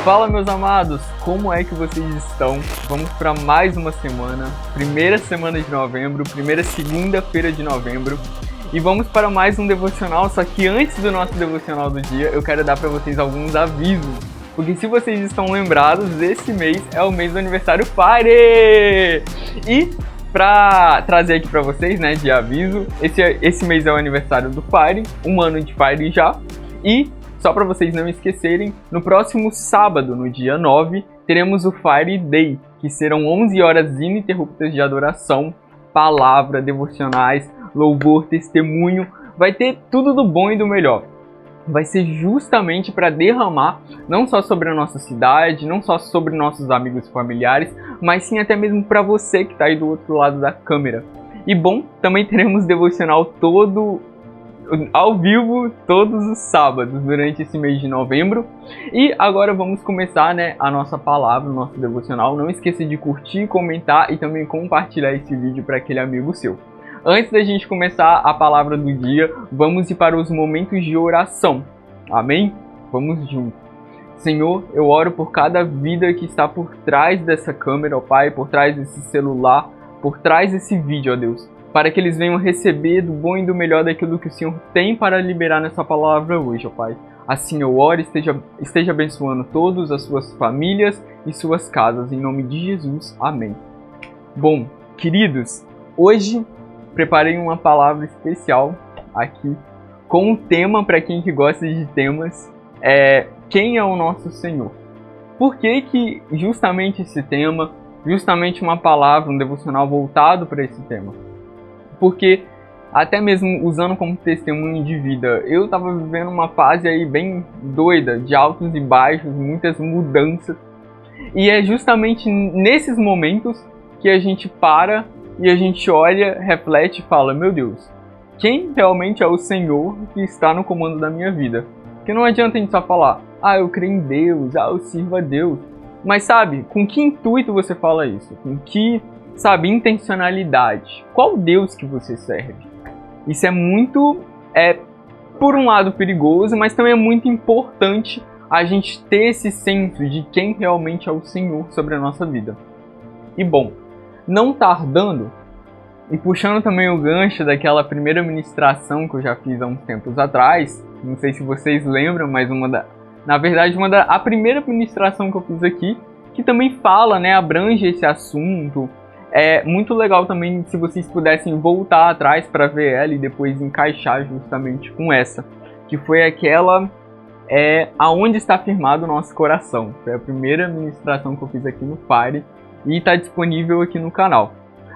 Fala, meus amados, como é que vocês estão? Vamos para mais uma semana, primeira semana de novembro, primeira segunda-feira de novembro, e vamos para mais um devocional. Só que antes do nosso devocional do dia, eu quero dar para vocês alguns avisos, porque se vocês estão lembrados, esse mês é o mês do aniversário Fire! E para trazer aqui para vocês, né, de aviso, esse mês é o aniversário do Fire, um ano de Fire já, e só para vocês não esquecerem, no próximo sábado, no dia 9, teremos o Fire Day, que serão 11 horas ininterruptas de adoração, palavra, devocionais, louvor, testemunho, vai ter tudo do bom e do melhor. Vai ser justamente para derramar, não só sobre a nossa cidade, não só sobre nossos amigos e familiares, mas sim até mesmo para você que está aí do outro lado da câmera. E bom, também teremos devocional ao vivo todos os sábados durante esse mês de novembro. E agora vamos começar, né, a nossa palavra, o nosso devocional. Não esqueça de curtir, comentar e também compartilhar esse vídeo para aquele amigo seu. Antes da gente começar a palavra do dia, vamos ir para os momentos de oração. Amém? Vamos juntos. Senhor, eu oro por cada vida que está por trás dessa câmera, ó Pai, por trás desse celular, por trás desse vídeo, ó Deus, para que eles venham receber do bom e do melhor daquilo que o Senhor tem para liberar nessa palavra hoje, ó Pai. Assim eu oro, esteja abençoando todos, as suas famílias e suas casas, em nome de Jesus. Amém. Bom, queridos, hoje preparei uma palavra especial aqui, com um tema para quem que gosta de temas, quem é o nosso Senhor? Por que justamente esse tema, justamente uma palavra, um devocional voltado para esse tema? Porque, até mesmo usando como testemunho de vida, eu estava vivendo uma fase aí bem doida, de altos e baixos, muitas mudanças. E é justamente nesses momentos que a gente para e a gente olha, reflete e fala, meu Deus, quem realmente é o Senhor que está no comando da minha vida? Porque não adianta a gente só falar, eu creio em Deus, eu sirvo a Deus. Mas sabe, com que intuito você fala isso? Com que, intencionalidade? Qual Deus que você serve? Isso é muito, por um lado perigoso, mas também é muito importante a gente ter esse senso de quem realmente é o Senhor sobre a nossa vida. E bom, não tardando, e puxando também o gancho daquela primeira ministração que eu já fiz há uns tempos atrás, não sei se vocês lembram, mas a primeira ministração que eu fiz aqui, que também fala, né, abrange esse assunto. É muito legal também se vocês pudessem voltar atrás para ver ela e depois encaixar justamente com essa, que foi aquela aonde está firmado o nosso coração. Foi a primeira ministração que eu fiz aqui no Fire e está disponível aqui no canal.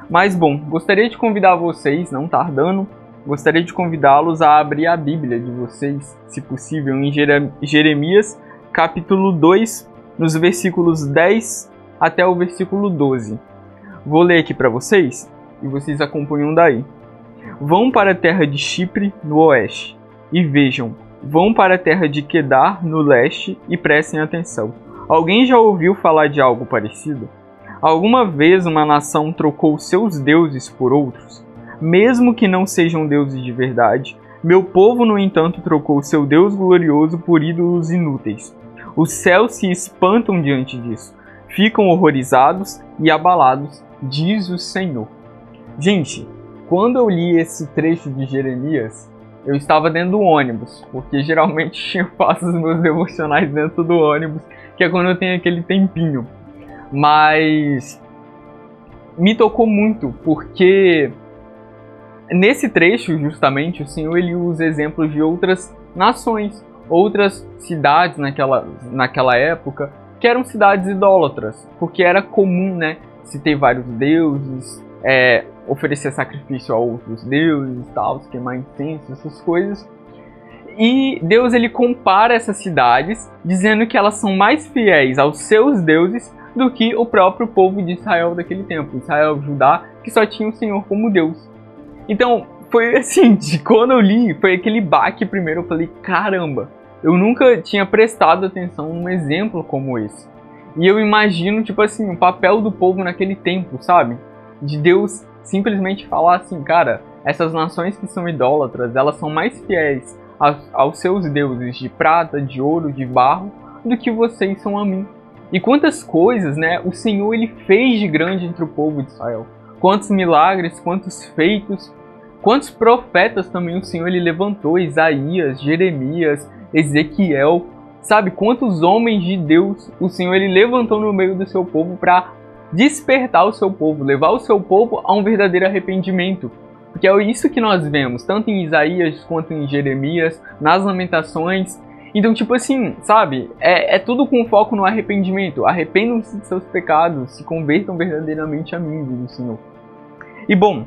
Mas bom, gostaria de convidar vocês, não tardando, gostaria de convidá-los a abrir a Bíblia de vocês, se possível, em Jeremias capítulo 2, nos versículos 10 até o versículo 12. Vou ler aqui para vocês e vocês acompanham daí. Vão para a terra de Chipre, no oeste, e vejam, vão para a terra de Quedar, no leste, e prestem atenção. Alguém já ouviu falar de algo parecido? Alguma vez uma nação trocou seus deuses por outros? Mesmo que não sejam deuses de verdade, meu povo, no entanto, trocou seu Deus glorioso por ídolos inúteis. Os céus se espantam diante disso, ficam horrorizados e abalados, diz o Senhor. Gente, quando eu li esse trecho de Jeremias, eu estava dentro do ônibus, porque geralmente eu faço os meus devocionais dentro do ônibus, que é quando eu tenho aquele tempinho. Mas me tocou muito, porque nesse trecho, justamente, o Senhor ele usa exemplos de outras nações, outras cidades naquela época, que eram cidades idólatras, porque era comum, né, se ter vários deuses, oferecer sacrifício a outros deuses e tal, queimar incenso, essas coisas. E Deus ele compara essas cidades, dizendo que elas são mais fiéis aos seus deuses do que o próprio povo de Israel daquele tempo, Israel, Judá, que só tinha o Senhor como Deus. Então, foi assim, quando eu li, foi aquele baque primeiro, eu falei, caramba, eu nunca tinha prestado atenção num exemplo como esse. E eu imagino, o papel do povo naquele tempo, sabe? De Deus simplesmente falar assim, cara, essas nações que são idólatras, elas são mais fiéis aos seus deuses de prata, de ouro, de barro, do que vocês são a mim. E quantas coisas, né, o Senhor ele fez de grande entre o povo de Israel. Quantos milagres, quantos feitos, quantos profetas também o Senhor ele levantou, Isaías, Jeremias, Ezequiel, sabe? Quantos homens de Deus o Senhor ele levantou no meio do seu povo para despertar o seu povo, levar o seu povo a um verdadeiro arrependimento. Porque é isso que nós vemos, tanto em Isaías quanto em Jeremias, nas Lamentações. Então, tipo assim, sabe? É tudo com foco no arrependimento. Arrependam-se de seus pecados, se convertam verdadeiramente a mim, diz o Senhor. E bom,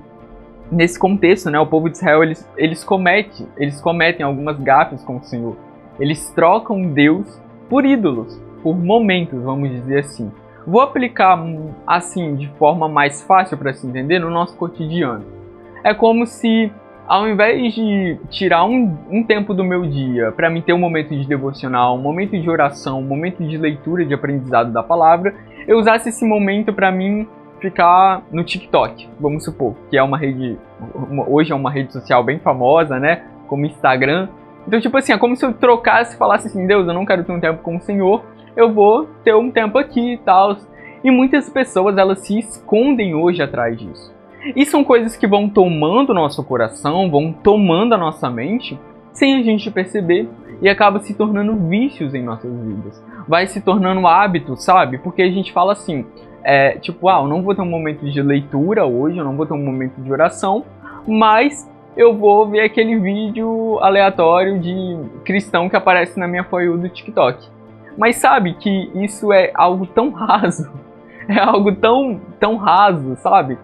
nesse contexto, né, o povo de Israel, eles cometem algumas gafes com o Senhor. Eles trocam Deus por ídolos, por momentos, vamos dizer assim. Vou aplicar assim, de forma mais fácil para se entender, no nosso cotidiano. É como se, ao invés de tirar um tempo do meu dia para mim ter um momento de devocional, um momento de oração, um momento de leitura, de aprendizado da palavra, eu usasse esse momento para mim ficar no TikTok, vamos supor, que é uma rede, hoje é uma rede social bem famosa, né, como Instagram. Então, tipo assim, é como se eu trocasse e falasse assim, Deus, eu não quero ter um tempo com o Senhor, eu vou ter um tempo aqui e tal. E muitas pessoas, elas se escondem hoje atrás disso. E são coisas que vão tomando o nosso coração, vão tomando a nossa mente, sem a gente perceber, e acaba se tornando vícios em nossas vidas. Vai se tornando hábito, sabe? Porque a gente fala assim, tipo, eu não vou ter um momento de leitura hoje, eu não vou ter um momento de oração, mas eu vou ver aquele vídeo aleatório de cristão que aparece na minha For You do TikTok. Mas sabe que isso é algo tão raso, é algo tão raso, sabe?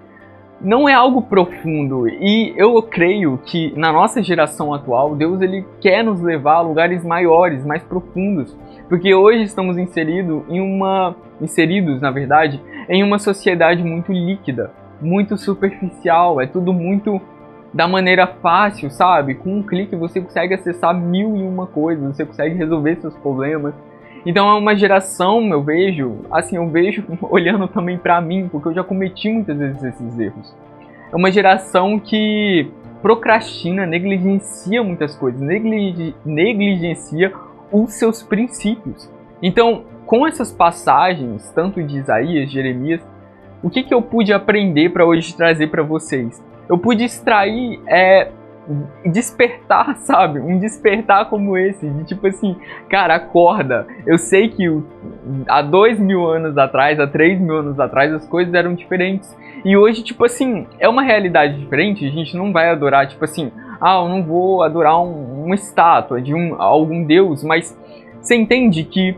Não é algo profundo, e eu creio que na nossa geração atual, Deus ele quer nos levar a lugares maiores, mais profundos, porque hoje estamos inseridos, na verdade, em uma sociedade muito líquida, muito superficial, é tudo muito da maneira fácil, sabe? Com um clique você consegue acessar 1001 coisas, você consegue resolver seus problemas. Então é uma geração, eu vejo olhando também pra mim, porque eu já cometi muitas vezes esses erros. É uma geração que procrastina, negligencia muitas coisas, negligencia os seus princípios. Então, com essas passagens, tanto de Isaías, Jeremias, o que eu pude aprender para hoje trazer para vocês? Eu pude extrair, despertar, sabe? Um despertar como esse, de tipo assim, cara, acorda. Eu sei que há 2.000 anos atrás, há 3.000 anos atrás, as coisas eram diferentes. E hoje, tipo assim, é uma realidade diferente. A gente não vai adorar, tipo assim, eu não vou adorar uma estátua de algum deus, mas você entende que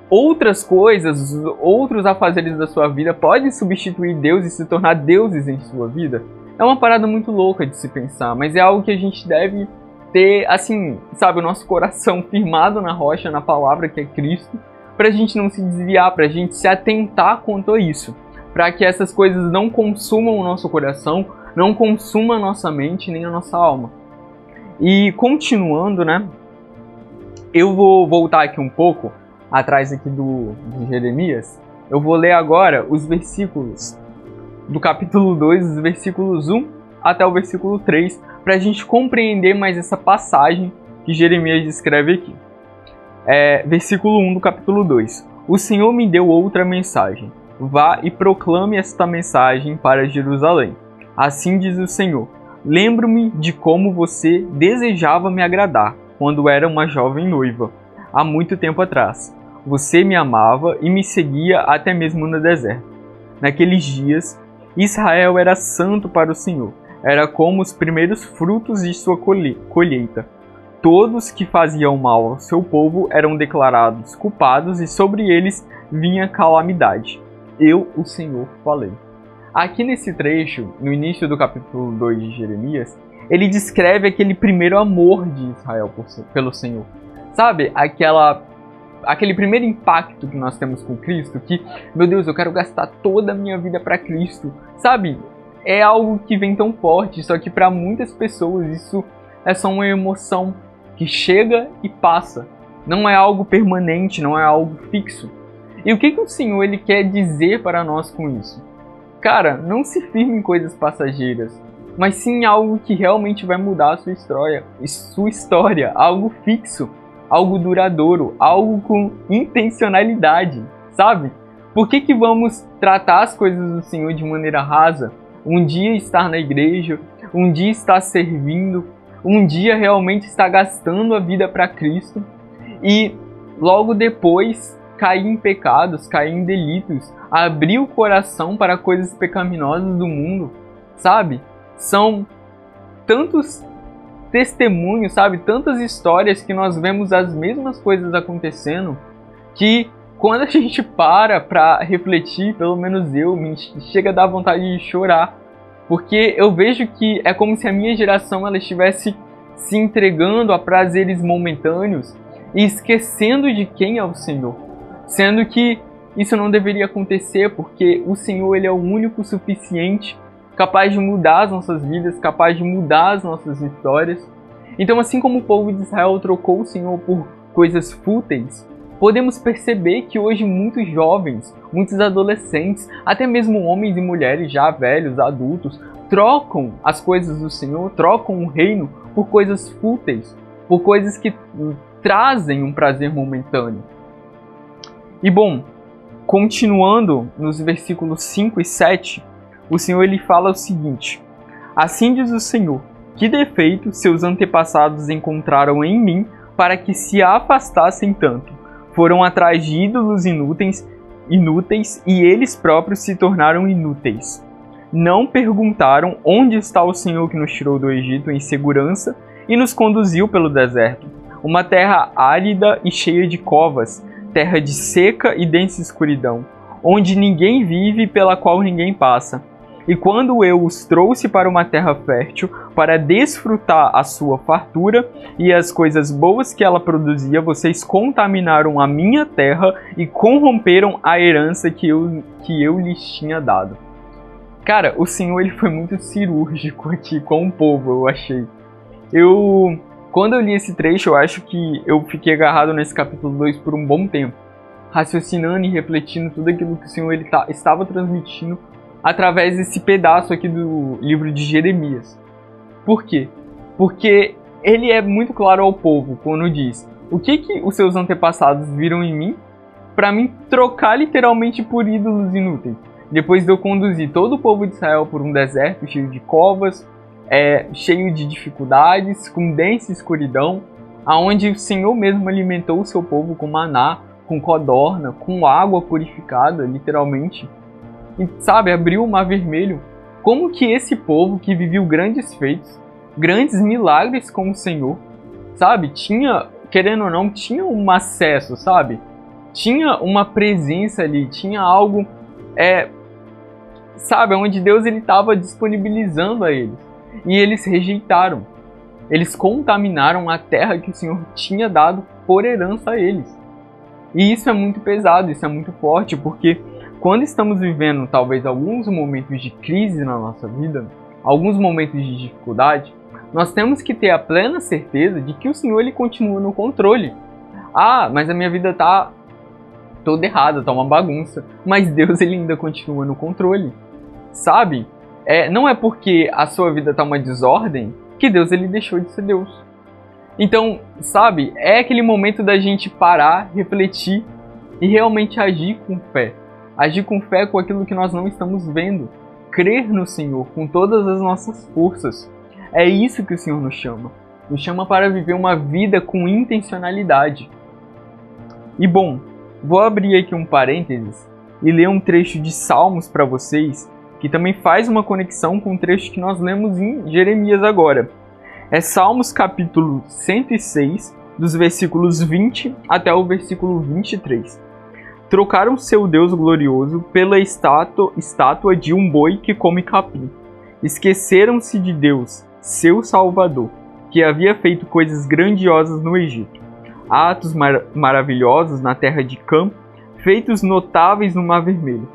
outras coisas, outros afazeres da sua vida podem substituir Deus e se tornar deuses em sua vida? É uma parada muito louca de se pensar, mas é algo que a gente deve ter, assim, sabe, o nosso coração firmado na rocha, na palavra que é Cristo, pra gente não se desviar, pra gente se atentar quanto a isso, pra que essas coisas não consumam o nosso coração, não consumam a nossa mente nem a nossa alma. E continuando, né, eu vou voltar aqui um pouco, atrás aqui de Jeremias, eu vou ler agora os versículos do capítulo 2, os versículos 1 até o versículo 3, para a gente compreender mais essa passagem que Jeremias descreve aqui. Versículo 1 do capítulo 2. O Senhor me deu outra mensagem. Vá e proclame esta mensagem para Jerusalém. Assim diz o Senhor. Lembro-me de como você desejava me agradar quando era uma jovem noiva, há muito tempo atrás. Você me amava e me seguia até mesmo no deserto. Naqueles dias, Israel era santo para o Senhor. Era como os primeiros frutos de sua colheita. Todos que faziam mal ao seu povo eram declarados culpados e sobre eles vinha calamidade. Eu, o Senhor, falei. Aqui nesse trecho, no início do capítulo 2 de Jeremias, ele descreve aquele primeiro amor de Israel pelo Senhor. Sabe, aquele primeiro impacto que nós temos com Cristo, que, meu Deus, eu quero gastar toda a minha vida para Cristo, sabe? É algo que vem tão forte, só que para muitas pessoas isso é só uma emoção que chega e passa. Não é algo permanente, não é algo fixo. E o que o Senhor ele quer dizer para nós com isso? Cara, não se firme em coisas passageiras, mas sim algo que realmente vai mudar a sua história, algo fixo. algo duradouro, algo com intencionalidade, sabe? Por que vamos tratar as coisas do Senhor de maneira rasa? Um dia estar na igreja, um dia estar servindo, um dia realmente estar gastando a vida para Cristo e logo depois cair em pecados, cair em delitos, abrir o coração para coisas pecaminosas do mundo, sabe? São tantos testemunhos, sabe? Tantas histórias que nós vemos as mesmas coisas acontecendo que quando a gente para refletir, pelo menos eu, me chega a dar vontade de chorar. Porque eu vejo que é como se a minha geração ela estivesse se entregando a prazeres momentâneos e esquecendo de quem é o Senhor. Sendo que isso não deveria acontecer, porque o Senhor ele é o único suficiente, capaz de mudar as nossas vidas, capaz de mudar as nossas histórias. Então, assim como o povo de Israel trocou o Senhor por coisas fúteis, podemos perceber que hoje muitos jovens, muitos adolescentes, até mesmo homens e mulheres já velhos, adultos, trocam as coisas do Senhor, trocam o reino por coisas fúteis, por coisas que trazem um prazer momentâneo. E bom, continuando nos versículos 5 e 7, o Senhor ele fala o seguinte: assim diz o Senhor, que defeito seus antepassados encontraram em mim para que se afastassem tanto? Foram atrás de ídolos inúteis e eles próprios se tornaram inúteis. Não perguntaram onde está o Senhor que nos tirou do Egito em segurança e nos conduziu pelo deserto, uma terra árida e cheia de covas, terra de seca e densa escuridão, onde ninguém vive e pela qual ninguém passa. E quando eu os trouxe para uma terra fértil, para desfrutar a sua fartura e as coisas boas que ela produzia, vocês contaminaram a minha terra e corromperam a herança que eu lhes tinha dado. Cara, o Senhor ele foi muito cirúrgico aqui com o povo, eu achei. Quando eu li esse trecho, eu acho que eu fiquei agarrado nesse capítulo 2 por um bom tempo, raciocinando e refletindo tudo aquilo que o Senhor ele estava transmitindo através desse pedaço aqui do livro de Jeremias. Por quê? Porque ele é muito claro ao povo quando diz: o que os seus antepassados viram em mim para me trocar literalmente por ídolos inúteis? Depois de eu conduzir todo o povo de Israel por um deserto cheio de covas, cheio de dificuldades, com densa escuridão, aonde o Senhor mesmo alimentou o seu povo com maná, com codorna, com água purificada, literalmente. E, sabe, abriu o Mar Vermelho. Como que esse povo que viveu grandes feitos, grandes milagres com o Senhor, sabe, tinha, querendo ou não, tinha um acesso, sabe? Tinha uma presença ali, tinha algo, sabe, onde Deus ele estava disponibilizando a eles. E eles rejeitaram. Eles contaminaram a terra que o Senhor tinha dado por herança a eles. E isso é muito pesado, isso é muito forte, porque quando estamos vivendo talvez alguns momentos de crise na nossa vida, alguns momentos de dificuldade, nós temos que ter a plena certeza de que o Senhor ele continua no controle. Ah, mas a minha vida tá toda errada, tá uma bagunça, mas Deus ele ainda continua no controle, sabe? Não é porque a sua vida tá uma desordem que Deus ele deixou de ser Deus. Então, sabe, é aquele momento da gente parar, refletir e realmente agir com fé. Agir com fé com aquilo que nós não estamos vendo. Crer no Senhor com todas as nossas forças. É isso que o Senhor nos chama. Nos chama para viver uma vida com intencionalidade. E bom, vou abrir aqui um parênteses e ler um trecho de Salmos para vocês, que também faz uma conexão com o trecho que nós lemos em Jeremias agora. É Salmos capítulo 106, dos versículos 20 até o versículo 23. Trocaram seu Deus glorioso pela estátua de um boi que come capim. Esqueceram-se de Deus, seu Salvador, que havia feito coisas grandiosas no Egito, atos maravilhosos na terra de Cã, feitos notáveis no Mar Vermelho.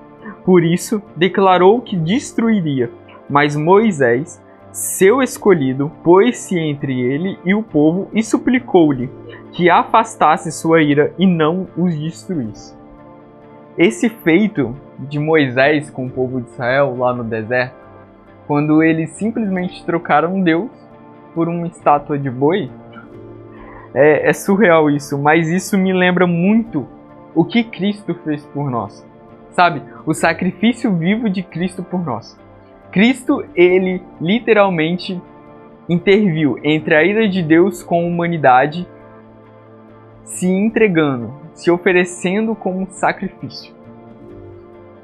Por isso, declarou que destruiria, mas Moisés, seu escolhido, pôs-se entre ele e o povo e suplicou-lhe que afastasse sua ira e não os destruísse. Esse feito de Moisés com o povo de Israel lá no deserto, quando eles simplesmente trocaram Deus por uma estátua de boi, É surreal isso, mas isso me lembra muito o que Cristo fez por nós. Sabe? O sacrifício vivo de Cristo por nós. Cristo, ele literalmente interviu entre a ira de Deus com a humanidade, se entregando, se oferecendo como sacrifício.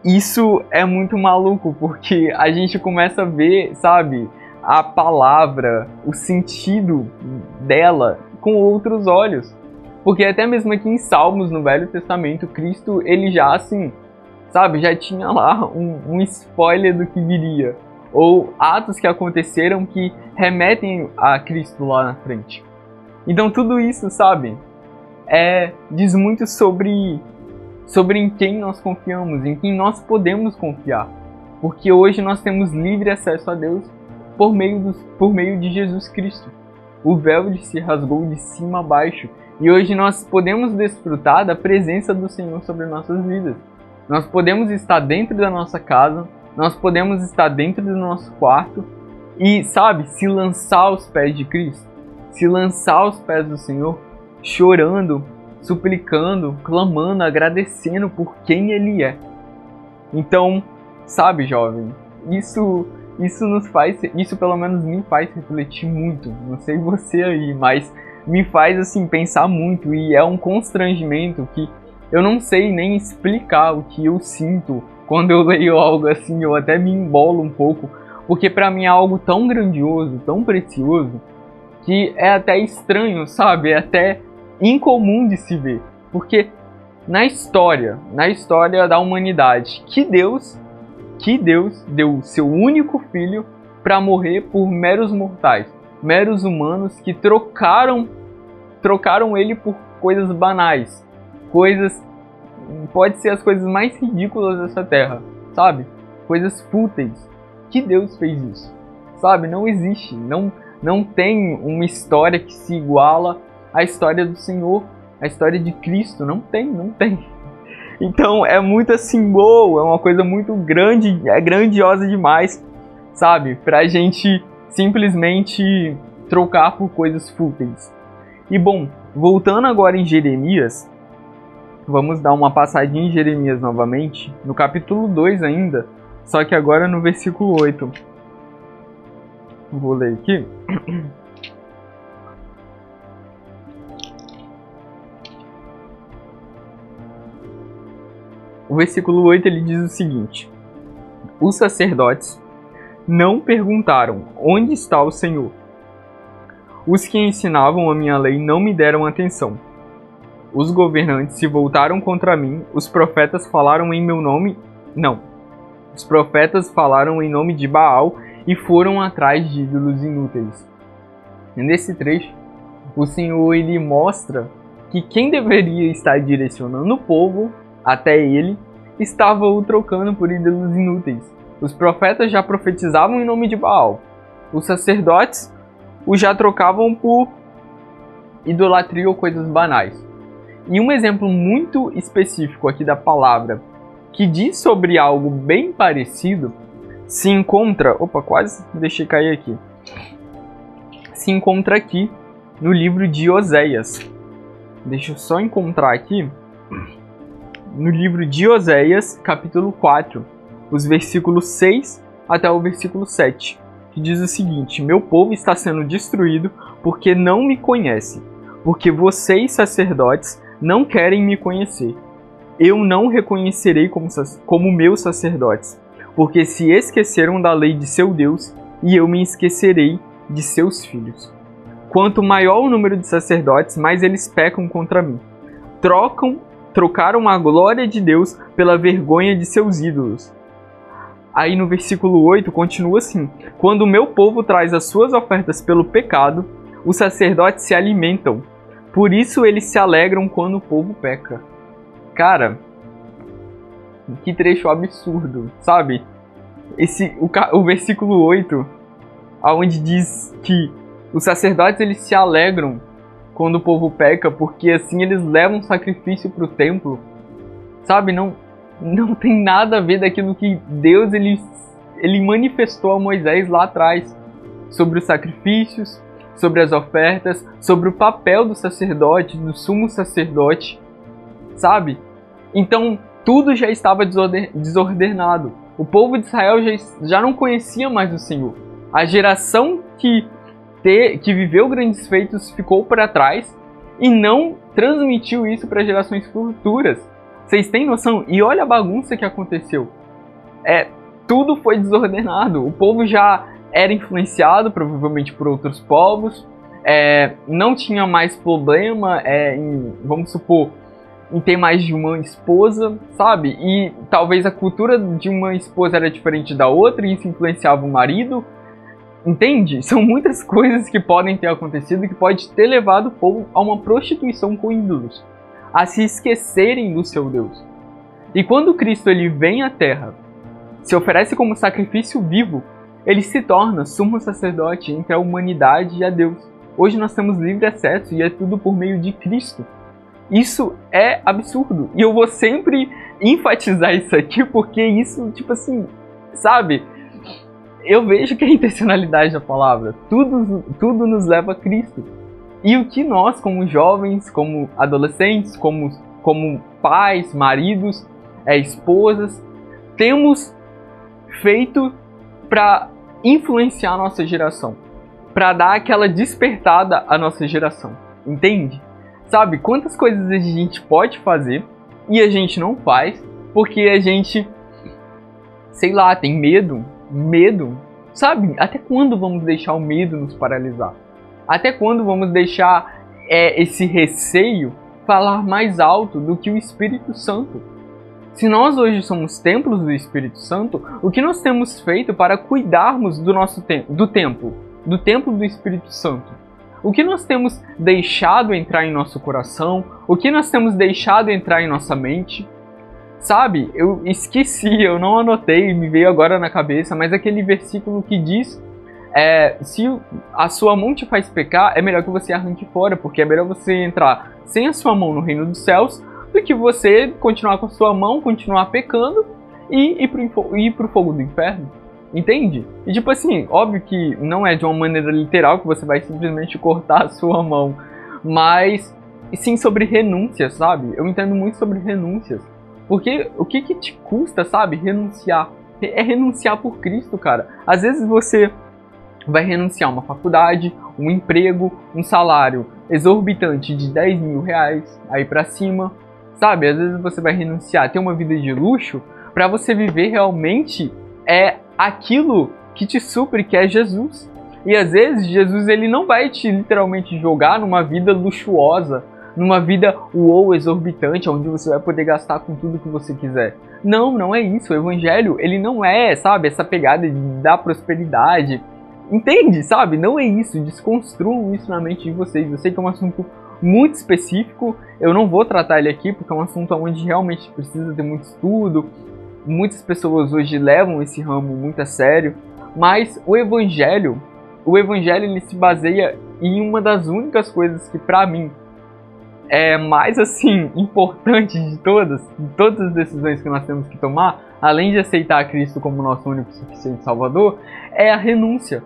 Isso é muito maluco, porque a gente começa a ver, sabe, a palavra, o sentido dela com outros olhos. Porque até mesmo aqui em Salmos, no Velho Testamento, Cristo, ele já assim, sabe, já tinha lá um spoiler do que viria. Ou atos que aconteceram que remetem a Cristo lá na frente. Então tudo isso, sabe, diz muito sobre em quem nós confiamos, em quem nós podemos confiar. Porque hoje nós temos livre acesso a Deus por meio de Jesus Cristo. O véu se rasgou de cima a baixo. E hoje nós podemos desfrutar da presença do Senhor sobre nossas vidas. Nós podemos estar dentro da nossa casa, nós podemos estar dentro do nosso quarto e, sabe, se lançar aos pés de Cristo, se lançar aos pés do Senhor, chorando, suplicando, clamando, agradecendo por quem Ele é. Então, sabe, jovem, isso pelo menos me faz refletir muito. Não sei você aí, mas me faz assim pensar muito, e é um constrangimento que eu não sei nem explicar o que eu sinto quando eu leio algo assim. Eu até me embolo um pouco, porque para mim é algo tão grandioso, tão precioso, que é até estranho, sabe? É até incomum de se ver. Porque na história da humanidade, que Deus deu o seu único filho para morrer por meros mortais, meros humanos que trocaram ele por coisas banais, pode ser as coisas mais ridículas dessa terra, sabe? Coisas fúteis. Que Deus fez isso? Sabe? Não existe, não tem uma história que se iguala à história do Senhor, à história de Cristo. Não tem. Então é muito assim, uou, é uma coisa muito grande, é grandiosa demais, sabe? Pra gente simplesmente trocar por coisas fúteis. E bom, voltando agora em Jeremias, vamos dar uma passadinha em Jeremias novamente, no capítulo 2 ainda, só que agora no versículo 8. Vou ler aqui. O versículo 8 ele diz o seguinte: os sacerdotes não perguntaram onde está o Senhor. Os que ensinavam a minha lei não me deram atenção. Os governantes se voltaram contra mim, os profetas falaram em meu nome. Não. Os profetas falaram em nome de Baal e foram atrás de ídolos inúteis. Nesse trecho, o Senhor ele mostra que quem deveria estar direcionando o povo até ele estava o trocando por ídolos inúteis. Os profetas já profetizavam em nome de Baal. Os sacerdotes o já trocavam por idolatria ou coisas banais. E um exemplo muito específico aqui da palavra, que diz sobre algo bem parecido, se encontra... Opa, quase deixei cair aqui. Se encontra aqui no livro de Oséias. Deixa eu só encontrar aqui. No livro de Oséias, capítulo 4, os versículos 6 até o versículo 7, que diz o seguinte: meu povo está sendo destruído porque não me conhece, porque vocês, sacerdotes, não querem me conhecer. Eu não reconhecerei como meus sacerdotes, porque se esqueceram da lei de seu Deus, e eu me esquecerei de seus filhos. Quanto maior o número de sacerdotes, mais eles pecam contra mim. Trocaram a glória de Deus pela vergonha de seus ídolos. Aí no versículo 8 continua assim: quando o meu povo traz as suas ofertas pelo pecado, os sacerdotes se alimentam. Por isso eles se alegram quando o povo peca. Cara, que trecho absurdo, sabe? O versículo 8, onde diz que os sacerdotes eles se alegram quando o povo peca, porque assim eles levam sacrifício para o templo, sabe? Não tem nada a ver daquilo que Deus ele manifestou a Moisés lá atrás, sobre os sacrifícios, sobre as ofertas, sobre o papel do sacerdote, do sumo sacerdote, sabe? Então, tudo já estava desordenado. O povo de Israel já não conhecia mais o Senhor. A geração que viveu grandes feitos ficou para trás e não transmitiu isso para gerações futuras. Vocês têm noção? E olha a bagunça que aconteceu. Tudo foi desordenado. O povo já era influenciado, provavelmente, por outros povos. Não tinha mais problema vamos supor, em ter mais de uma esposa, sabe? E talvez a cultura de uma esposa era diferente da outra e isso influenciava o marido. Entende? São muitas coisas que podem ter acontecido que pode ter levado o povo a uma prostituição com ídolos, a se esquecerem do seu Deus. E quando Cristo ele vem à Terra, se oferece como sacrifício vivo, ele se torna sumo sacerdote entre a humanidade e a Deus. Hoje nós temos livre acesso e é tudo por meio de Cristo. Isso é absurdo. E eu vou sempre enfatizar isso aqui porque isso, tipo assim, sabe? Eu vejo que é a intencionalidade da palavra. Tudo nos leva a Cristo. E o que nós, como jovens, como adolescentes, como pais, maridos, esposas, temos feito para influenciar a nossa geração, para dar aquela despertada à nossa geração, entende? Sabe, quantas coisas a gente pode fazer e a gente não faz porque a gente, sei lá, tem medo, sabe? Até quando vamos deixar o medo nos paralisar? Até quando vamos deixar esse receio falar mais alto do que o Espírito Santo? Se nós hoje somos templos do Espírito Santo, o que nós temos feito para cuidarmos do templo do Espírito Santo? O que nós temos deixado entrar em nosso coração? O que nós temos deixado entrar em nossa mente? Sabe, eu esqueci, eu não anotei, me veio agora na cabeça, mas aquele versículo que diz se a sua mão te faz pecar, é melhor que você arranque fora, porque é melhor você entrar sem a sua mão no reino dos céus do que você continuar com a sua mão, continuar pecando e ir pro fogo do inferno. Entende? E tipo assim, óbvio que não é de uma maneira literal que você vai simplesmente cortar a sua mão, mas sim sobre renúncias, sabe? Eu entendo muito sobre renúncias. Porque o que te custa, sabe? Renunciar. É renunciar por Cristo, cara. Às vezes você vai renunciar a uma faculdade, um emprego, um salário exorbitante de 10 mil reais, aí pra cima, sabe? Às vezes você vai renunciar a ter uma vida de luxo pra você viver realmente aquilo que te supre, que é Jesus. E às vezes Jesus ele não vai te literalmente jogar numa vida luxuosa, numa vida exorbitante, onde você vai poder gastar com tudo que você quiser. Não é isso. O evangelho, ele não é, sabe, essa pegada da prosperidade. Entende, sabe? Não é isso. Desconstruam isso na mente de vocês. Eu sei que é um assunto muito específico. Eu não vou tratar ele aqui, porque é um assunto onde realmente precisa ter muito estudo. Muitas pessoas hoje levam esse ramo muito a sério. Mas o evangelho ele se baseia em uma das únicas coisas que, pra mim, é mais, assim, importante de todas as decisões que nós temos que tomar, além de aceitar Cristo como nosso único e suficiente Salvador, é a renúncia.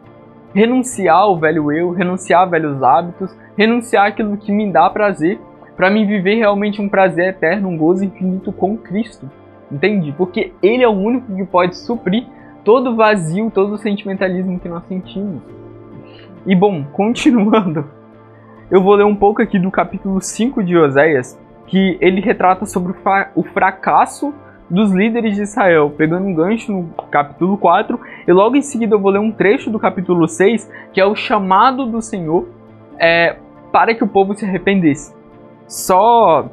Renunciar ao velho eu, renunciar a velhos hábitos, renunciar àquilo que me dá prazer, para mim viver realmente um prazer eterno, um gozo infinito com Cristo. Entende? Porque Ele é o único que pode suprir todo o vazio, todo o sentimentalismo que nós sentimos. E bom, continuando, eu vou ler um pouco aqui do capítulo 5 de Oséias, que ele retrata sobre o fracasso dos líderes de Israel, pegando um gancho no capítulo 4, e logo em seguida eu vou ler um trecho do capítulo 6, que é o chamado do Senhor para que o povo se arrependesse. Só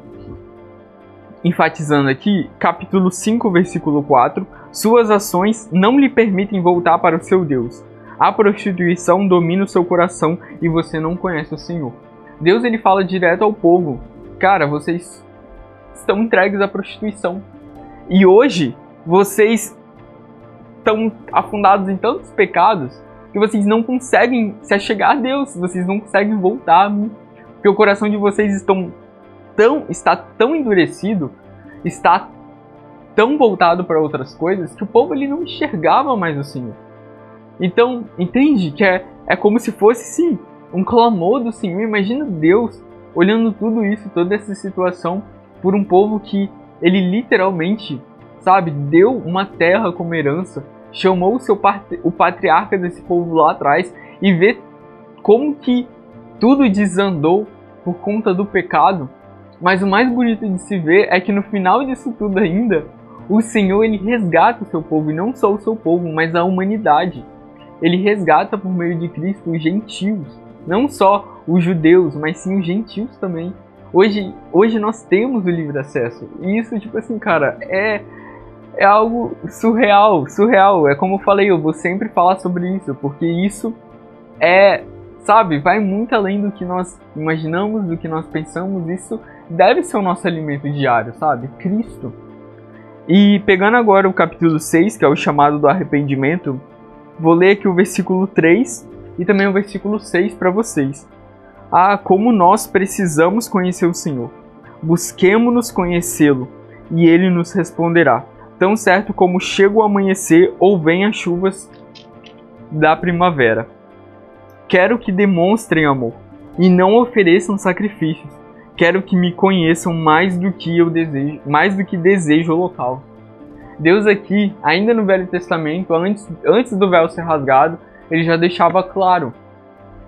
enfatizando aqui, capítulo 5, versículo 4, suas ações não lhe permitem voltar para o seu Deus. A prostituição domina o seu coração e você não conhece o Senhor. Deus ele fala direto ao povo. Cara, vocês estão entregues à prostituição. E hoje, vocês estão afundados em tantos pecados que vocês não conseguem se achegar a Deus. Vocês não conseguem voltar a mim. Porque o coração de vocês está tão endurecido, está tão voltado para outras coisas, que o povo ele não enxergava mais o Senhor. Então, entende que é como se fosse, sim, um clamor do Senhor. Imagina Deus olhando tudo isso, toda essa situação, por um povo que ele literalmente, sabe, deu uma terra como herança, chamou o patriarca desse povo lá atrás, e vê como que tudo desandou por conta do pecado. Mas o mais bonito de se ver é que no final disso tudo ainda, o Senhor ele resgata o seu povo, e não só o seu povo, mas a humanidade. Ele resgata por meio de Cristo os gentios, não só os judeus, mas sim os gentios também. Hoje nós temos o livre acesso, e isso, tipo assim, cara, é algo surreal. É como eu falei, eu vou sempre falar sobre isso, porque isso sabe, vai muito além do que nós imaginamos, do que nós pensamos. Isso deve ser o nosso alimento diário, sabe? Cristo. E pegando agora o capítulo 6, que é o chamado do arrependimento, vou ler aqui o versículo 3 e também o versículo 6 para vocês. Como nós precisamos conhecer o Senhor. Busquemo-nos conhecê-lo, e ele nos responderá. Tão certo como chega o amanhecer ou vem as chuvas da primavera. Quero que demonstrem amor e não ofereçam sacrifícios. Quero que me conheçam mais do que desejo holocausto. Deus aqui, ainda no Velho Testamento, antes do véu ser rasgado, ele já deixava claro: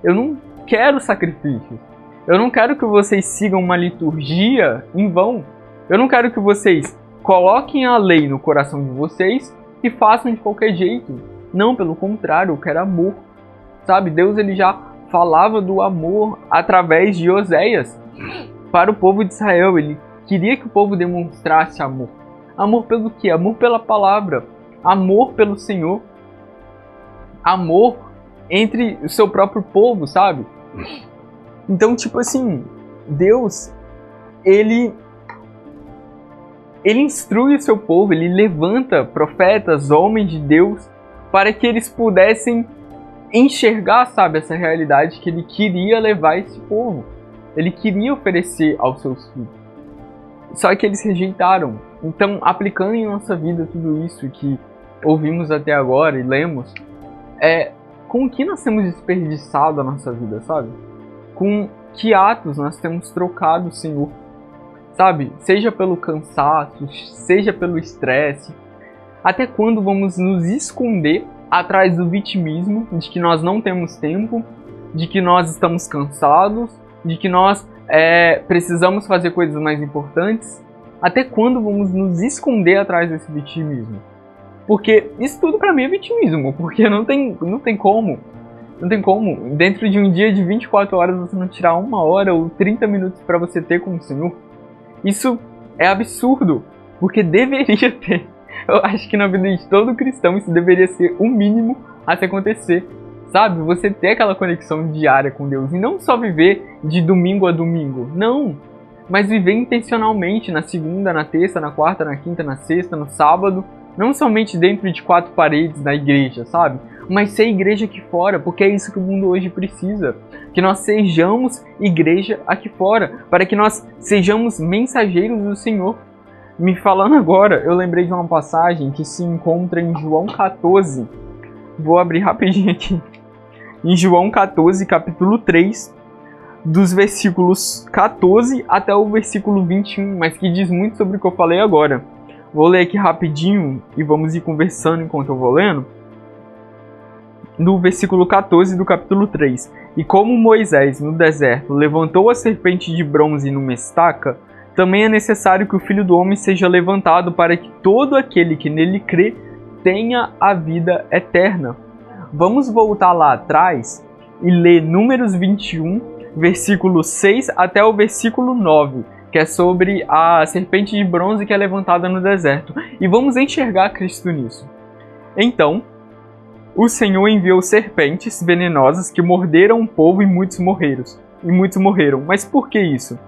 eu não quero sacrifícios. Eu não quero que vocês sigam uma liturgia em vão. Eu não quero que vocês coloquem a lei no coração de vocês e façam de qualquer jeito. Não, pelo contrário, eu quero amor. Sabe, Deus ele já falava do amor através de Oséias para o povo de Israel. Ele queria que o povo demonstrasse amor. Amor pelo quê? Amor pela palavra. Amor pelo Senhor. Amor entre o seu próprio povo, sabe? Então, tipo assim, Deus, ele instrui o seu povo, ele levanta profetas, homens de Deus, para que eles pudessem enxergar, sabe, essa realidade que ele queria levar esse povo. Ele queria oferecer aos seus filhos. Só que eles rejeitaram. Então, aplicando em nossa vida tudo isso que ouvimos até agora e lemos, com que nós temos desperdiçado a nossa vida, sabe? Com que atos nós temos trocado o Senhor, sabe? Seja pelo cansaço, seja pelo estresse. Até quando vamos nos esconder atrás do vitimismo, de que nós não temos tempo, de que nós estamos cansados, de que nós precisamos fazer coisas mais importantes? Até quando vamos nos esconder atrás desse vitimismo? Porque isso tudo pra mim é vitimismo, porque não tem como. Não tem como, dentro de um dia de 24 horas, você não tirar 1 hora ou 30 minutos para você ter com o Senhor. Isso é absurdo, porque deveria ter. Eu acho que na vida de todo cristão isso deveria ser o mínimo a se acontecer. Sabe, você ter aquela conexão diária com Deus. E não só viver de domingo a domingo, não. Mas viver intencionalmente na segunda, na terça, na quarta, na quinta, na sexta, no sábado. Não somente dentro de 4 paredes da igreja, sabe? Mas ser igreja aqui fora, porque é isso que o mundo hoje precisa. Que nós sejamos igreja aqui fora, para que nós sejamos mensageiros do Senhor. Me falando agora, eu lembrei de uma passagem que se encontra em João 14. Vou abrir rapidinho aqui. Em João 14, capítulo 3, dos versículos 14 até o versículo 21, mas que diz muito sobre o que eu falei agora. Vou ler aqui rapidinho e vamos ir conversando enquanto eu vou lendo. No versículo 14 do capítulo 3. E como Moisés, no deserto, levantou a serpente de bronze numa estaca, também é necessário que o Filho do Homem seja levantado para que todo aquele que nele crê tenha a vida eterna. Vamos voltar lá atrás e ler Números 21, versículo 6 até o versículo 9. Que é sobre a serpente de bronze que é levantada no deserto. E vamos enxergar Cristo nisso. Então, o Senhor enviou serpentes venenosas que morderam o povo e muitos morreram. Mas por que isso?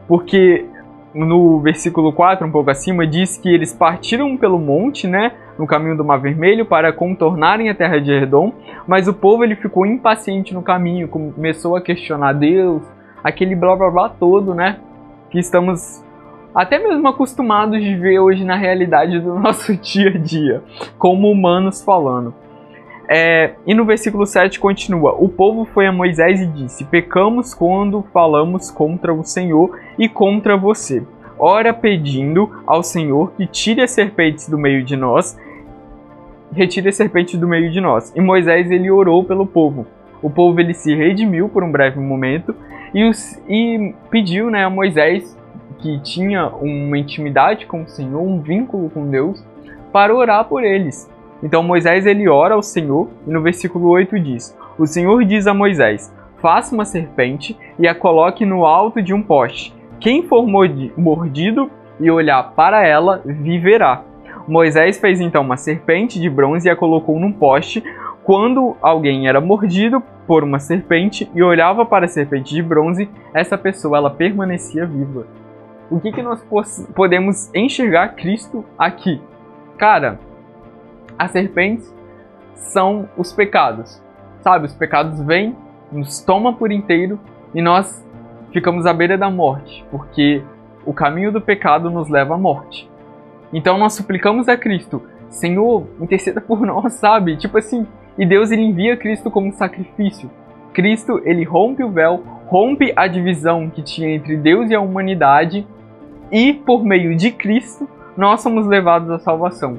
Porque no versículo 4, um pouco acima, diz que eles partiram pelo monte, né, no caminho do Mar Vermelho, para contornarem a terra de Edom, mas o povo ele ficou impaciente no caminho, começou a questionar Deus, aquele blá blá blá todo, né? Que estamos até mesmo acostumados de ver hoje na realidade do nosso dia a dia, como humanos falando. E no versículo 7 continua: o povo foi a Moisés e disse: pecamos quando falamos contra o Senhor e contra você. Ora, pedindo ao Senhor que tire as serpentes do meio de nós, retire as serpentes do meio de nós. E Moisés, ele orou pelo povo. O povo, ele se redimiu por um breve momento e pediu, né, a Moisés, que tinha uma intimidade com o Senhor, um vínculo com Deus, para orar por eles. Então Moisés, ele ora ao Senhor, e no versículo 8 diz: o Senhor diz a Moisés: faça uma serpente e a coloque no alto de um poste. Quem for mordido e olhar para ela, viverá. Moisés fez então uma serpente de bronze e a colocou num poste. Quando alguém era mordido por uma serpente e olhava para a serpente de bronze, essa pessoa, ela permanecia viva. O que nós podemos enxergar Cristo aqui? Cara, as serpentes são os pecados, sabe? Os pecados vêm, nos tomam por inteiro e nós ficamos à beira da morte, porque o caminho do pecado nos leva à morte. Então nós suplicamos a Cristo: Senhor, interceda por nós, sabe? Tipo assim, e Deus, ele envia Cristo como sacrifício. Cristo, ele rompe o véu, rompe a divisão que tinha entre Deus e a humanidade, e por meio de Cristo nós somos levados à salvação.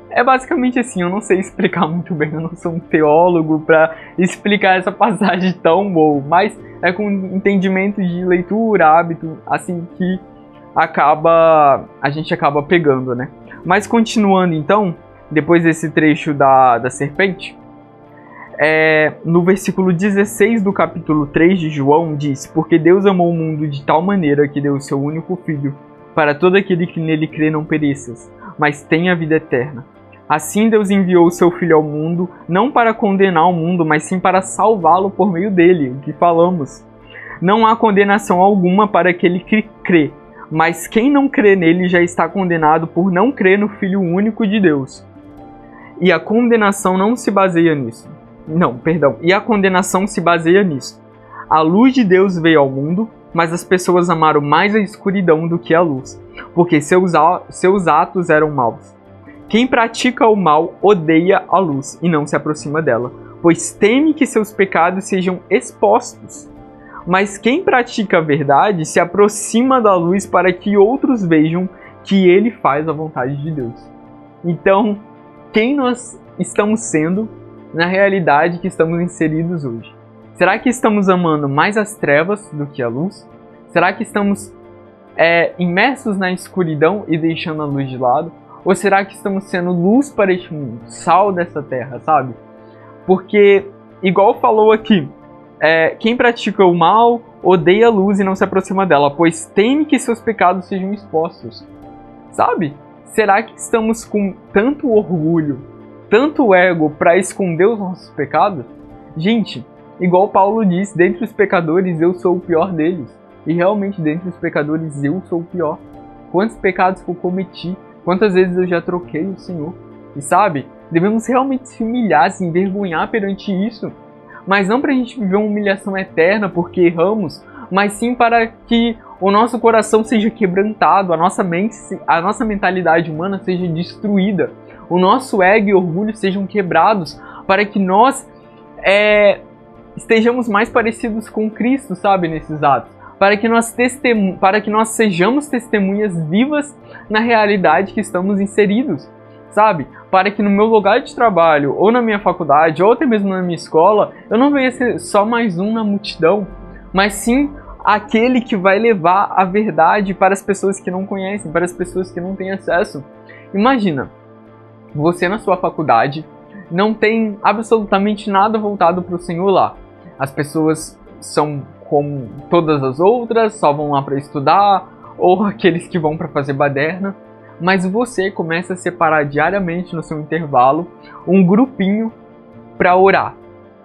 É basicamente assim, eu não sei explicar muito bem, eu não sou um teólogo para explicar essa passagem tão boa, mas é com entendimento de leitura, hábito, assim que a gente acaba pegando, né? Mas continuando então, depois desse trecho da serpente, no versículo 16 do capítulo 3 de João diz: porque Deus amou o mundo de tal maneira que deu o seu único filho, para todo aquele que nele crê não pereças, mas tenha a vida eterna. Assim Deus enviou o seu Filho ao mundo, não para condenar o mundo, mas sim para salvá-lo por meio dele, o que falamos. Não há condenação alguma para aquele que crê, mas quem não crê nele já está condenado por não crer no Filho único de Deus. E a condenação não se baseia nisso. E a condenação se baseia nisso. A luz de Deus veio ao mundo, mas as pessoas amaram mais a escuridão do que a luz, porque seus atos eram maus. Quem pratica o mal odeia a luz e não se aproxima dela, pois teme que seus pecados sejam expostos. Mas quem pratica a verdade se aproxima da luz para que outros vejam que ele faz a vontade de Deus. Então, quem nós estamos sendo na realidade que estamos inseridos hoje? Será que estamos amando mais as trevas do que a luz? Será que estamos imersos na escuridão e deixando a luz de lado? Ou será que estamos sendo luz para este mundo, sal dessa terra, sabe? Porque, igual falou aqui, quem pratica o mal odeia a luz e não se aproxima dela, pois teme que seus pecados sejam expostos. Sabe? Será que estamos com tanto orgulho, tanto ego para esconder os nossos pecados? Gente, igual Paulo diz, dentre os pecadores eu sou o pior deles. E realmente, dentre os pecadores eu sou o pior. Quantos pecados eu cometi? Quantas vezes eu já troquei o Senhor? E sabe, devemos realmente se humilhar, se envergonhar perante isso. Mas não para a gente viver uma humilhação eterna porque erramos, mas sim para que o nosso coração seja quebrantado, a nossa mentalidade humana seja destruída, o nosso ego e orgulho sejam quebrados, para que nós estejamos mais parecidos com Cristo, sabe, nesses atos. Para que nós sejamos testemunhas vivas na realidade que estamos inseridos, sabe? Para que no meu lugar de trabalho, ou na minha faculdade, ou até mesmo na minha escola, eu não venha ser só mais um na multidão, mas sim aquele que vai levar a verdade para as pessoas que não conhecem, para as pessoas que não têm acesso. Imagina, você na sua faculdade não tem absolutamente nada voltado para o Senhor lá. As pessoas são como todas as outras, só vão lá para estudar, ou aqueles que vão para fazer baderna, mas você começa a separar diariamente no seu intervalo um grupinho para orar,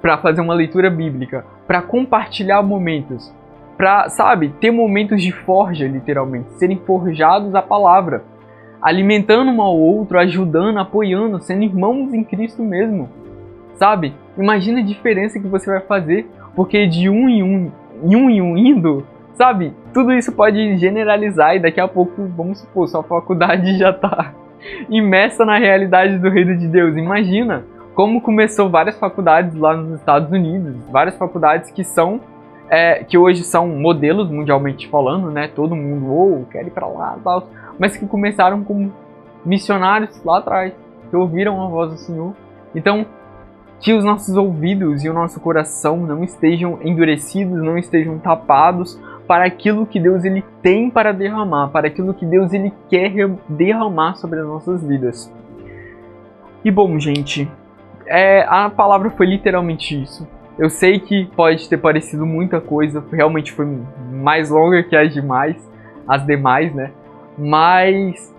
para fazer uma leitura bíblica, para compartilhar momentos, para, sabe, ter momentos de forja, literalmente, serem forjados a palavra, alimentando um ao outro, ajudando, apoiando, sendo irmãos em Cristo mesmo, sabe? Imagina a diferença que você vai fazer, porque de um em um indo, sabe? Tudo isso pode generalizar e daqui a pouco, vamos supor, sua faculdade já está imersa na realidade do reino de Deus. Imagina como começou várias faculdades lá nos Estados Unidos, várias faculdades que hoje são modelos mundialmente falando, né? Todo mundo, quer ir pra lá, tal, mas que começaram como missionários lá atrás, que ouviram a voz do Senhor. Então, que os nossos ouvidos e o nosso coração não estejam endurecidos, não estejam tapados para aquilo que Deus ele tem para derramar, para aquilo que Deus ele quer derramar sobre as nossas vidas. E bom, gente, a palavra foi literalmente isso. Eu sei que pode ter parecido muita coisa, realmente foi mais longa que as demais, né? Mas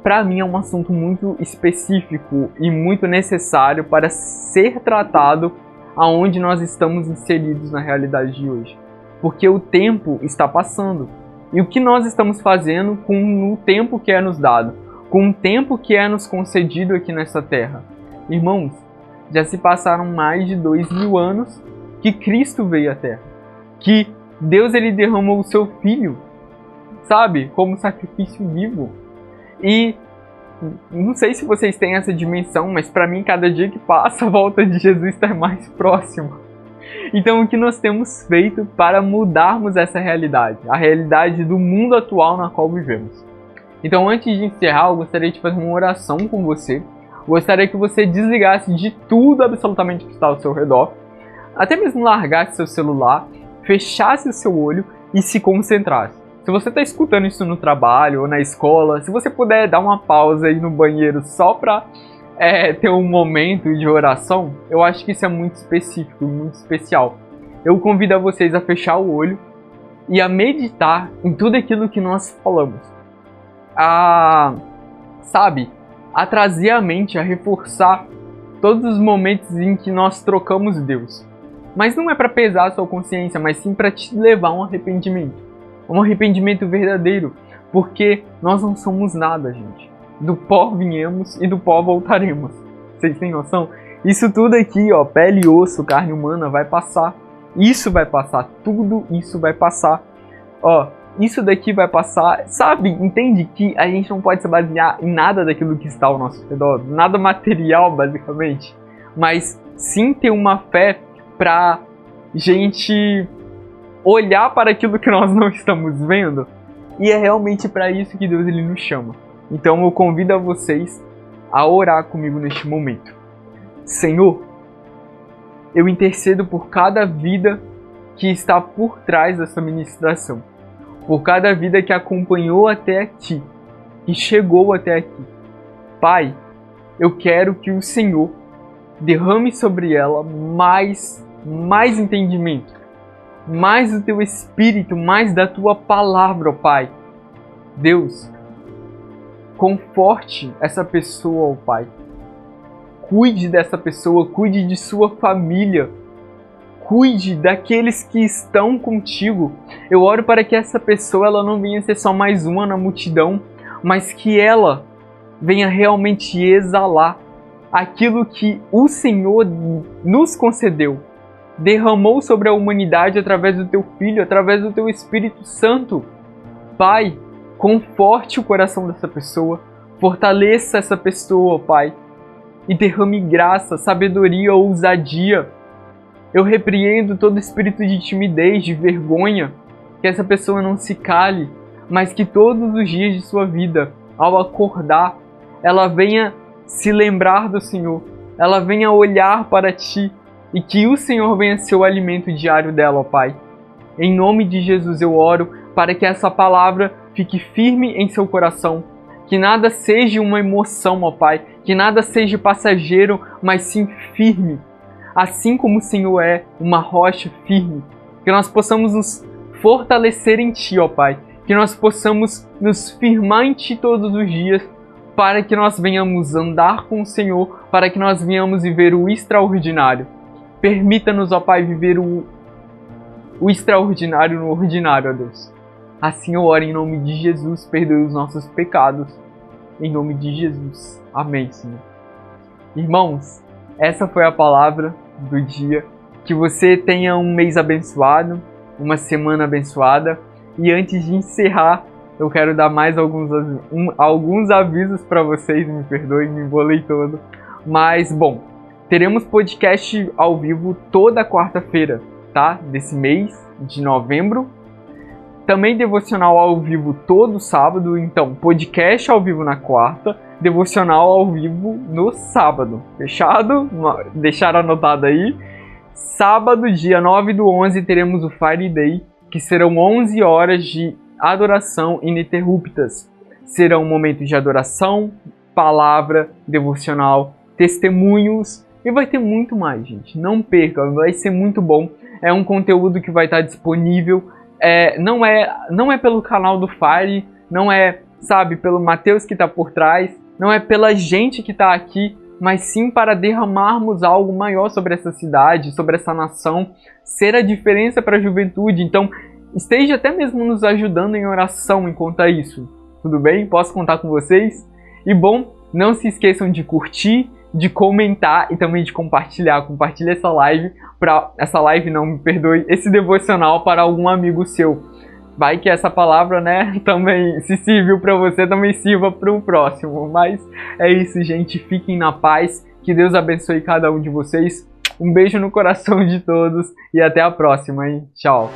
para mim é um assunto muito específico e muito necessário para ser tratado aonde nós estamos inseridos na realidade de hoje. Porque o tempo está passando. E o que nós estamos fazendo com o tempo que é nos dado? Com o tempo que é nos concedido aqui nessa terra? Irmãos, já se passaram mais de 2000 anos que Cristo veio à terra. Que Deus ele derramou o seu Filho, sabe? Como sacrifício vivo. E não sei se vocês têm essa dimensão, mas para mim, cada dia que passa, a volta de Jesus está mais próxima. Então, o que nós temos feito para mudarmos essa realidade? A realidade do mundo atual na qual vivemos. Então, antes de encerrar, eu gostaria de fazer uma oração com você. Gostaria que você desligasse de tudo absolutamente que está ao seu redor. Até mesmo largasse seu celular, fechasse o seu olho e se concentrasse. Se você está escutando isso no trabalho ou na escola, se você puder dar uma pausa aí no banheiro só para ter um momento de oração, eu acho que isso é muito específico, muito especial. Eu convido a vocês a fechar o olho e a meditar em tudo aquilo que nós falamos. A trazer a mente, a reforçar todos os momentos em que nós trocamos Deus. Mas não é para pesar a sua consciência, mas sim para te levar a um arrependimento. Um arrependimento verdadeiro, porque nós não somos nada, gente. Do pó viemos e do pó voltaremos. Vocês têm noção? Isso tudo aqui, pele e osso, carne humana, vai passar. Isso vai passar, tudo isso vai passar. Isso daqui vai passar, sabe? Entende que a gente não pode se basear em nada daquilo que está ao nosso redor, nada material, basicamente. Mas sim ter uma fé pra gente olhar para aquilo que nós não estamos vendo. E é realmente para isso que Deus ele nos chama. Então eu convido a vocês a orar comigo neste momento. Senhor, eu intercedo por cada vida que está por trás dessa ministração. Por cada vida que acompanhou até aqui, que chegou até aqui. Pai, eu quero que o Senhor derrame sobre ela mais entendimento, mais do teu Espírito, mais da tua palavra, ó Pai. Deus, conforte essa pessoa, ó Pai. Cuide dessa pessoa, cuide de sua família. Cuide daqueles que estão contigo. Eu oro para que essa pessoa ela não venha ser só mais uma na multidão, mas que ela venha realmente exalar aquilo que o Senhor nos concedeu. Derramou sobre a humanidade através do teu Filho, através do teu Espírito Santo. Pai, conforte o coração dessa pessoa, fortaleça essa pessoa, Pai, e derrame graça, sabedoria, ousadia. Eu repreendo todo espírito de timidez, de vergonha, que essa pessoa não se cale, mas que todos os dias de sua vida, ao acordar, ela venha se lembrar do Senhor, ela venha olhar para Ti, e que o Senhor venha ser o alimento diário dela, ó Pai. Em nome de Jesus eu oro para que essa palavra fique firme em seu coração. Que nada seja uma emoção, ó Pai. Que nada seja passageiro, mas sim firme. Assim como o Senhor é uma rocha firme. Que nós possamos nos fortalecer em Ti, ó Pai. Que nós possamos nos firmar em Ti todos os dias. Para que nós venhamos andar com o Senhor. Para que nós venhamos viver o extraordinário. Permita-nos, ó Pai, viver o extraordinário no ordinário, ó Deus. Assim eu oro em nome de Jesus, perdoe os nossos pecados. Em nome de Jesus. Amém, Senhor. Irmãos, essa foi a palavra do dia. Que você tenha um mês abençoado, uma semana abençoada. E antes de encerrar, eu quero dar mais alguns avisos para vocês, me perdoem, me embolei todo. Mas, bom, Teremos podcast ao vivo toda quarta-feira, tá? Desse mês de novembro. Também devocional ao vivo todo sábado. Então, podcast ao vivo na quarta, devocional ao vivo no sábado. Fechado? Deixaram anotado aí. Sábado, dia 9/11, teremos o Fire Day, que serão 11 horas de adoração ininterruptas. Serão momentos de adoração, palavra, devocional, testemunhos e vai ter muito mais, gente. Não perca, vai ser muito bom. É um conteúdo que vai estar disponível. Não é pelo canal do Fire, não é, sabe, pelo Mateus que está por trás, não é pela gente que está aqui, mas sim para derramarmos algo maior sobre essa cidade, sobre essa nação, ser a diferença para a juventude. Então, esteja até mesmo nos ajudando em oração enquanto isso. Tudo bem? Posso contar com vocês? E bom, não se esqueçam de curtir, de comentar e também de compartilhar. Compartilhe essa live, esse devocional para algum amigo seu. Vai que essa palavra, né, também se serviu para você, também sirva para o próximo. Mas é isso, gente. Fiquem na paz. Que Deus abençoe cada um de vocês. Um beijo no coração de todos e até a próxima, hein? Tchau.